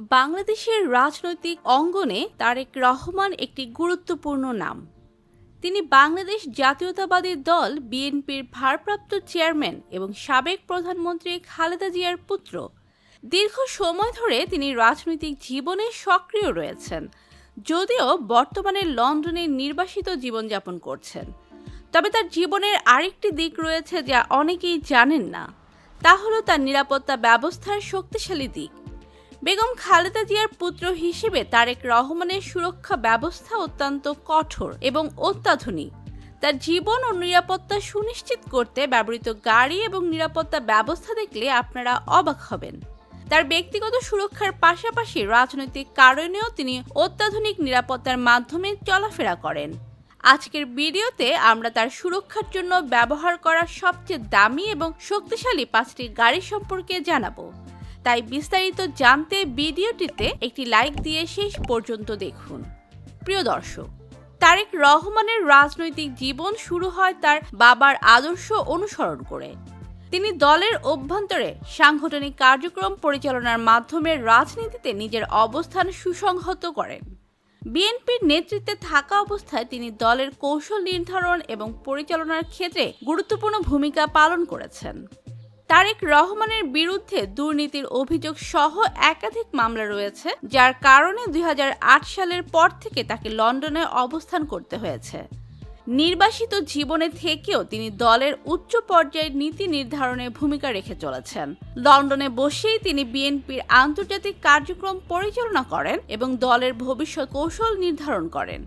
বাংলাদেশের রাজনৈতিক অঙ্গনে তারেক রহমান একটি গুরুত্বপূর্ণ নাম। তিনি বাংলাদেশ জাতীয়তাবাদী দল বিএনপির ভারপ্রাপ্ত চেয়ারম্যান এবং সাবেক প্রধানমন্ত্রী খালেদা জিয়ার পুত্র। দীর্ঘ সময় ধরে তিনি রাজনৈতিক জীবনে সক্রিয় রয়েছেন, যদিও বর্তমানে লন্ডনে নির্বাসিত জীবনযাপন করছেন। তবে তার জীবনের আরেকটি দিক রয়েছে যা অনেকেই জানেন না, তা হলো তার নিরাপত্তা ব্যবস্থার শক্তিশালী দিক। বেগম খালেদা জিয়ার পুত্র হিসেবে তারেক রহমানের সুরক্ষা ব্যবস্থা অত্যন্ত কঠোর এবং অত্যাধুনিক। তার জীবন ও নিরাপত্তা সুনিশ্চিত করতে ব্যবহৃত গাড়ি এবং নিরাপত্তা ব্যবস্থা দেখলে আপনারা অবাক হবেন। তার ব্যক্তিগত সুরক্ষার পাশাপাশি রাজনৈতিক কারণেও তিনি অত্যাধুনিক নিরাপত্তার মাধ্যমে চলাফেরা করেন। আজকের ভিডিওতে আমরা তার সুরক্ষার জন্য ব্যবহার করা সবচেয়ে দামি এবং শক্তিশালী 5টি গাড়ি সম্পর্কে জানাবো। তাই বিস্তারিত জানতে ভিডিওটিতে একটি লাইক দিয়ে শেষ পর্যন্ত দেখুন। প্রিয় দর্শক, তারেক রহমানের রাজনৈতিক জীবন শুরু হয় তার বাবার আদর্শ অনুসরণ করে। তিনি দলের অভ্যন্তরে সাংগঠনিক কার্যক্রম পরিচালনার মাধ্যমে রাজনীতিতে নিজের অবস্থান সুসংহত করেন। বিএনপির নেতৃত্বে থাকা অবস্থায় তিনি দলের কৌশল নির্ধারণ এবং পরিচালনার ক্ষেত্রে গুরুত্বপূর্ণ ভূমিকা পালন করেছেন। তারেক রহমানের বিরুদ্ধে দুর্নীতির অভিযোগ সহ একাধিক মামলা রয়েছে, যার কারণে 2008 সালের পর থেকে তাকে লন্ডনে অবস্থান করতে হয়েছে। নির্বাসিত জীবনে থেকেও তিনি দলের উচ্চ পর্যায়ের নীতি নির্ধারণে ভূমিকা রেখে চলেছেন। লন্ডনে বসেই তিনি বিএনপির আন্তর্জাতিক কার্যক্রম পরিচালনা করেন এবং দলের ভবিষ্যৎ কৌশল নির্ধারণ করেন।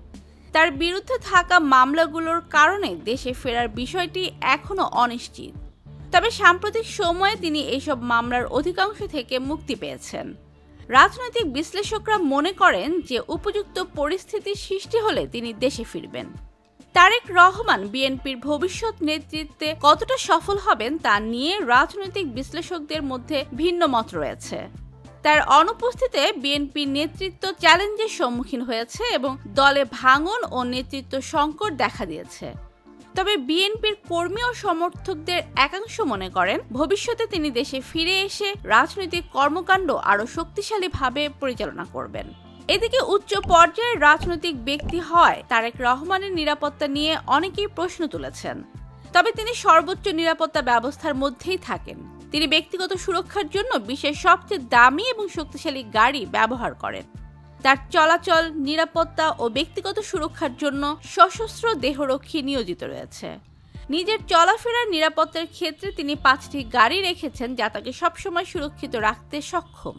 তার বিরুদ্ধে থাকা মামলাগুলোর কারণে দেশে ফেরার বিষয়টি এখনও অনিশ্চিত। তবে সাম্প্রতিক সময়ে তিনি এইসব মামলার অধিকাংশ থেকে মুক্তি পেয়েছেন। রাজনৈতিক বিশ্লেষকরা মনে করেন যে উপযুক্ত পরিস্থিতি সৃষ্টি হলে তিনি দেশে ফিরবেন। তারেক রহমান বিএনপির ভবিষ্যৎ নেতৃত্বে কতটা সফল হবেন তা নিয়ে রাজনৈতিক বিশ্লেষকদের মধ্যে ভিন্ন মত রয়েছে। তার অনুপস্থিতিতে বিএনপির নেতৃত্ব চ্যালেঞ্জের সম্মুখীন হয়েছে এবং দলে ভাঙন ও নেতৃত্ব সংকট দেখা দিয়েছে। তবে বিএনপির কর্মী ও সমর্থকদের একাংশ মনে করেন ভবিষ্যতে তিনি দেশে ফিরে এসে রাজনৈতিক কর্মকাণ্ড আরও শক্তিশালীভাবে পরিচালনা করবেন। এদিকে উচ্চ পর্যায়ের রাজনৈতিক ব্যক্তি হয় তারেক রহমানের নিরাপত্তা নিয়ে অনেকেই প্রশ্ন তুলেছেন। তবে তিনি সর্বোচ্চ নিরাপত্তা ব্যবস্থার মধ্যেই থাকেন। তিনি ব্যক্তিগত সুরক্ষার জন্য বিশ্বের সবচেয়ে দামি এবং শক্তিশালী গাড়ি ব্যবহার করেন। তার চলাচল, নিরাপত্তা ও ব্যক্তিগত সুরক্ষার জন্য সশস্ত্র দেহরক্ষী নিয়োজিত রয়েছে। নিজের চলাফেরার নিরাপত্তার ক্ষেত্রে তিনি 5টি গাড়ি রেখেছেন যা তাকে সবসময় সুরক্ষিত রাখতে সক্ষম।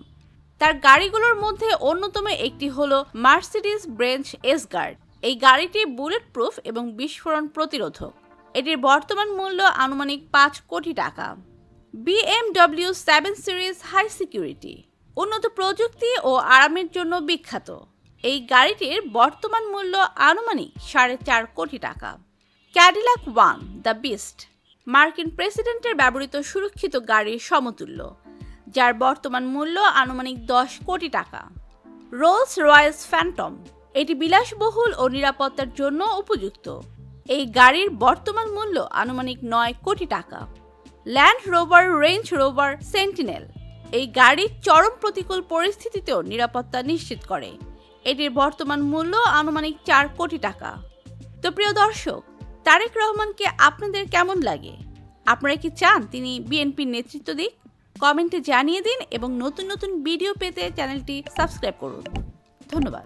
তার গাড়িগুলোর মধ্যে অন্যতম একটি হলো মার্সিডিজ বেঞ্জ এস-গার্ড। এই গাড়িটি বুলেট প্রুফ এবং বিস্ফোরণ প্রতিরোধক। এটির বর্তমান মূল্য আনুমানিক 5 কোটি টাকা। BMW 7 সিরিজ হাই সিকিউরিটি, উন্নত প্রযুক্তি ও আরামের জন্য বিখ্যাত। এই গাড়িটির বর্তমান মূল্য আনুমানিক 4.5 কোটি টাকা। ক্যাডিলাক ওয়ান দ্য বিস্ট, মার্কিন প্রেসিডেন্টের ব্যবহৃত সুরক্ষিত গাড়ির সমতুল্য, যার বর্তমান মূল্য আনুমানিক 10 কোটি টাকা। রোলস রয়েস ফ্যান্টম, এটি বিলাসবহুল ও নিরাপত্তার জন্য উপযুক্ত। এই গাড়ির বর্তমান মূল্য আনুমানিক 9 কোটি টাকা। Land rover range rover sentinel, এই গাড়ি চরম প্রতিকূল পরিস্থিতিতেও নিরাপত্তা নিশ্চিত করে। এটির বর্তমান মূল্য আনুমানিক 4 কোটি টাকা। তো প্রিয় দর্শক, তারেক রহমানকে আপনাদের কেমন লাগে? আপনারা কি চান তিনি বিএনপির নেতৃত্ব দিক? কমেন্টে জানিয়ে দিন এবং নতুন নতুন ভিডিও পেতে চ্যানেলটি সাবস্ক্রাইব করুন। ধন্যবাদ।